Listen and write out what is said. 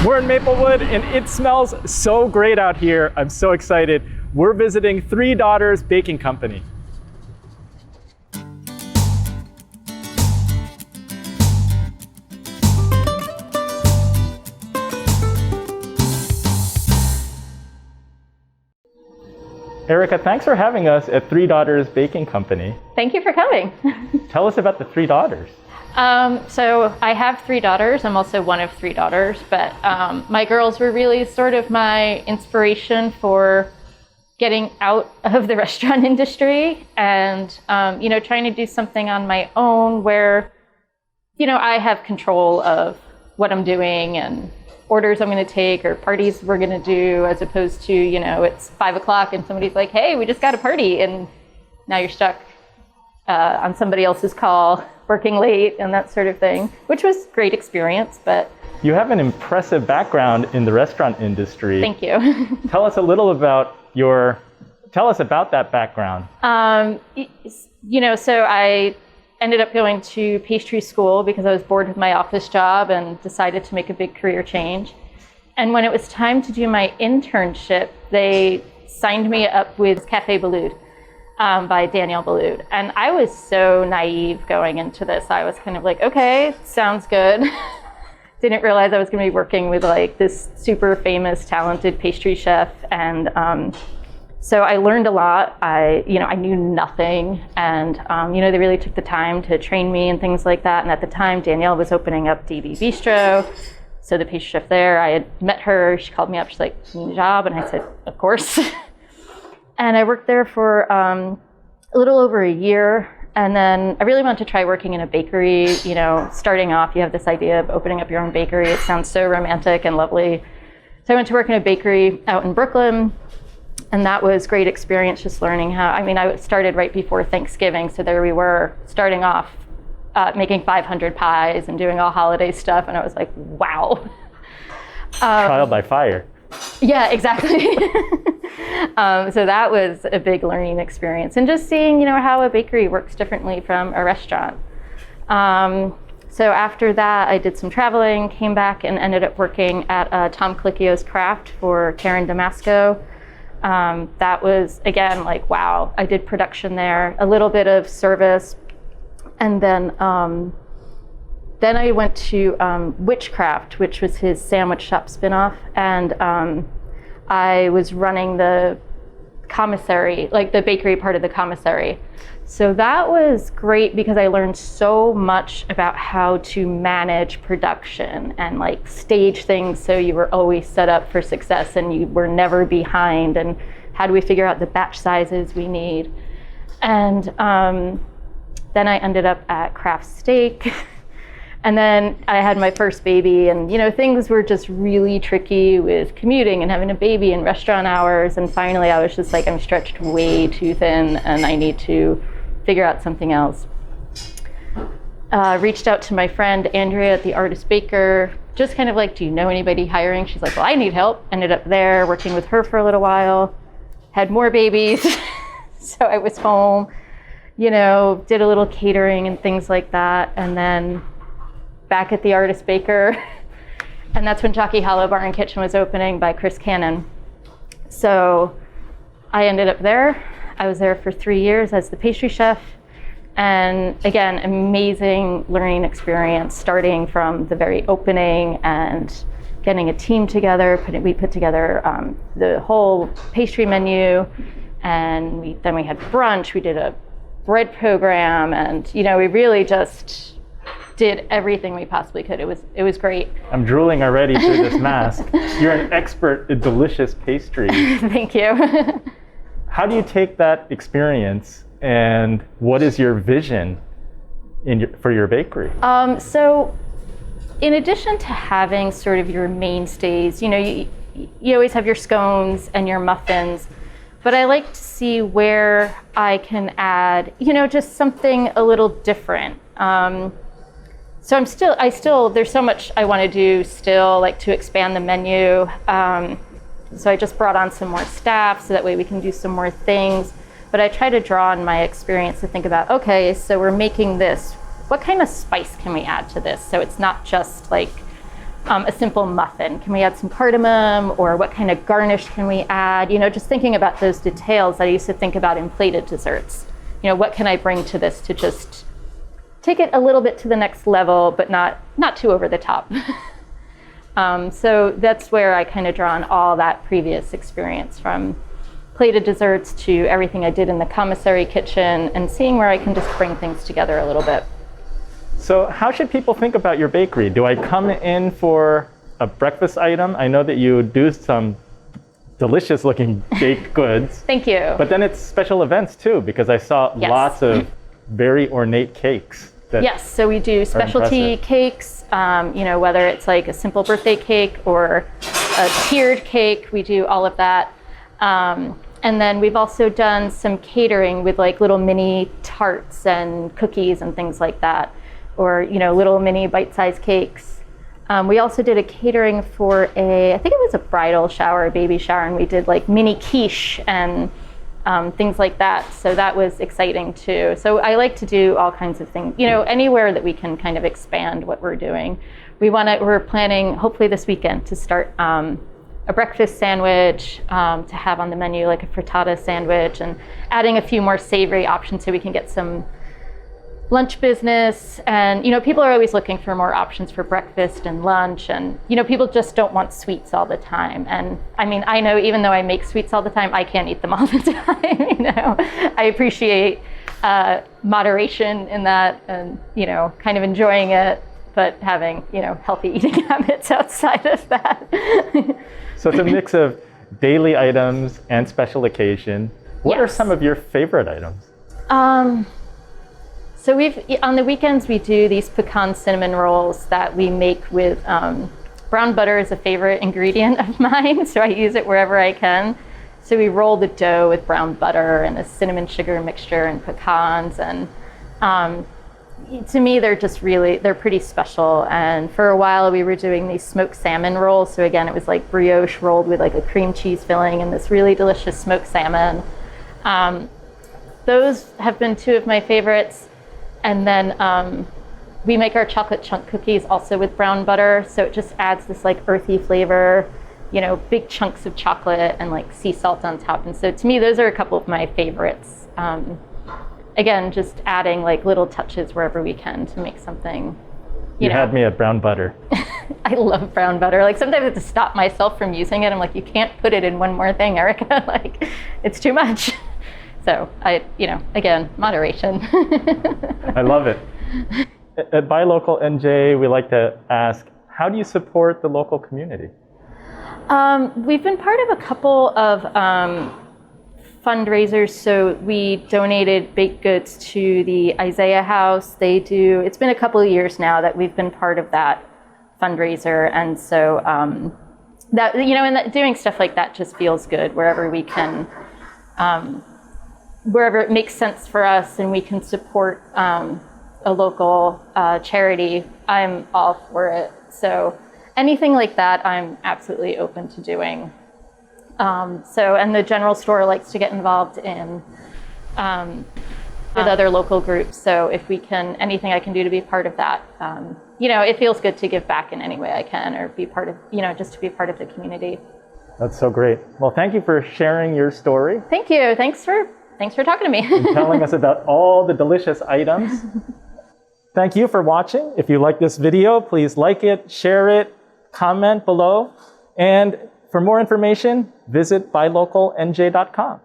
We're in Maplewood and it smells so great out here. I'm so excited. We're visiting Three Daughters Baking Company. Erica, thanks for having us at Three Daughters Baking Company. Thank you for coming. Tell us about the three daughters. So I have three daughters. I'm also one of three daughters, but my girls were really sort of my inspiration for getting out of the restaurant industry and, trying to do something on my own where, I have control of what I'm doing and orders I'm going to take or parties we're going to do, as opposed to, it's 5 o'clock and somebody's like, hey, we just got a party. And now you're stuck on somebody else's call, working late and that sort of thing, which was a great experience. But you have an impressive background in the restaurant industry. Thank you. Tell us a little about that background. So I ended up going to pastry school because I was bored with my office job and decided to make a big career change. And when it was time to do my internship, they signed me up with Catering by Daniel Boulud. And I was so naive going into this. I was kind of like, okay, sounds good. Didn't realize I was going to be working with like this super famous, talented pastry chef. And so I learned a lot. I knew nothing. And, they really took the time to train me and things like that. And at the time, Danielle was opening up DB Bistro. So the pastry chef there, I had met her. She called me up. She's like, you need a job? And I said, of course. And I worked there for a little over a year. And then I really wanted to try working in a bakery. Starting off, you have this idea of opening up your own bakery. It sounds so romantic and lovely. So I went to work in a bakery out in Brooklyn. And that was great experience, just learning I started right before Thanksgiving. So there we were starting off making 500 pies and doing all holiday stuff. And I was like, wow. Trial by fire. Yeah, exactly. So that was a big learning experience, and just seeing, how a bakery works differently from a restaurant. So after that, I did some traveling, came back and ended up working at Tom Colicchio's Craft for Catering DeMasco. That was, again, like, wow. I did production there, a little bit of service. And then I went to Witchcraft, which was his sandwich shop spinoff. And I was running the commissary, like the bakery part of the commissary. So that was great because I learned so much about how to manage production and like stage things so you were always set up for success and you were never behind, and how do we figure out the batch sizes we need. And then I ended up at Kraft Steak. And then I had my first baby, and things were just really tricky with commuting and having a baby and restaurant hours. And finally I was just like, I'm stretched way too thin and I need to figure out something else. Reached out to my friend Andrea at the Artist Baker, just kind of like, do you know anybody hiring? She's like, well, I need help. Ended up there working with her for a little while, had more babies. So I was home, did a little catering and things like that. And then back at the Artist Baker, and that's when Jockey Hollow Bar and Kitchen was opening by Chris Cannon. So I ended up there. I was there for 3 years as the pastry chef, and again, amazing learning experience, starting from the very opening and getting a team together. We put together the whole pastry menu, and then we had brunch. We did a bread program, and we really just did everything we possibly could. It was great. I'm drooling already through this mask. You're an expert in delicious pastry. Thank you. How do you take that experience, and what is your vision for your bakery? So in addition to having sort of your mainstays, you always have your scones and your muffins, but I like to see where I can add, just something a little different. So there's so much I want to do still, like to expand the menu. So I just brought on some more staff so that way we can do some more things. But I try to draw on my experience to think about, okay, so we're making this. What kind of spice can we add to this? So it's not just like a simple muffin? Can we add some cardamom, or what kind of garnish can we add? Just thinking about those details that I used to think about in plated desserts. What can I bring to this to just take it a little bit to the next level, but not too over the top. So that's where I kind of draw on all that previous experience, from plated desserts to everything I did in the commissary kitchen, and seeing where I can just bring things together a little bit. So how should people think about your bakery? Do I come in for a breakfast item? I know that you do some delicious looking baked goods. Thank you. But then it's special events too, because I saw lots of very ornate cakes. Yes, so we do specialty cakes, whether it's like a simple birthday cake or a tiered cake, we do all of that. And then we've also done some catering with like little mini tarts and cookies and things like that, or little mini bite-sized cakes. We also did a catering for I think it was a bridal shower, a baby shower, and we did like mini quiche and things like that. So that was exciting too. So I like to do all kinds of things, anywhere that we can kind of expand what we're doing. We're planning hopefully this weekend to start a breakfast sandwich, to have on the menu, like a frittata sandwich, and adding a few more savory options so we can get some lunch business. And people are always looking for more options for breakfast and lunch, and people just don't want sweets all the time. And I mean, I know even though I make sweets all the time, I can't eat them all the time. I appreciate moderation in that, and kind of enjoying it, but having healthy eating habits outside of that. So it's a mix of daily items and special occasion. What are some of your favorite items? So on the weekends, we do these pecan cinnamon rolls that we make with brown butter is a favorite ingredient of mine, so I use it wherever I can. So we roll the dough with brown butter and a cinnamon sugar mixture and pecans, and to me, they're pretty special. And for a while, we were doing these smoked salmon rolls. So again, it was like brioche rolled with like a cream cheese filling and this really delicious smoked salmon. Those have been two of my favorites. And then we make our chocolate chunk cookies also with brown butter. So it just adds this like earthy flavor, big chunks of chocolate and like sea salt on top. And so to me, those are a couple of my favorites. Again, just adding like little touches wherever we can to make something. You had me at brown butter. I love brown butter. Like sometimes I have to stop myself from using it. I'm like, you can't put it in one more thing, Erica. Like it's too much. So again, moderation. I love it. At Buy Local NJ, we like to ask, how do you support the local community? We've been part of a couple of fundraisers. So we donated baked goods to the Isaiah House. It's been a couple of years now that we've been part of that fundraiser. And so that, and doing stuff like that just feels good wherever we can, wherever it makes sense for us and we can support a local charity, I'm all for it. So anything like that, I'm absolutely open to doing. And the general store likes to get involved in with other local groups. So if we can, anything I can do to be part of that, it feels good to give back in any way I can, or be part of, just to be part of the community. That's so great. Well, thank you for sharing your story. Thank you. Thanks for talking to me. And telling us about all the delicious items. Thank you for watching. If you like this video, please like it, share it, comment below. And for more information, visit buylocalnj.com.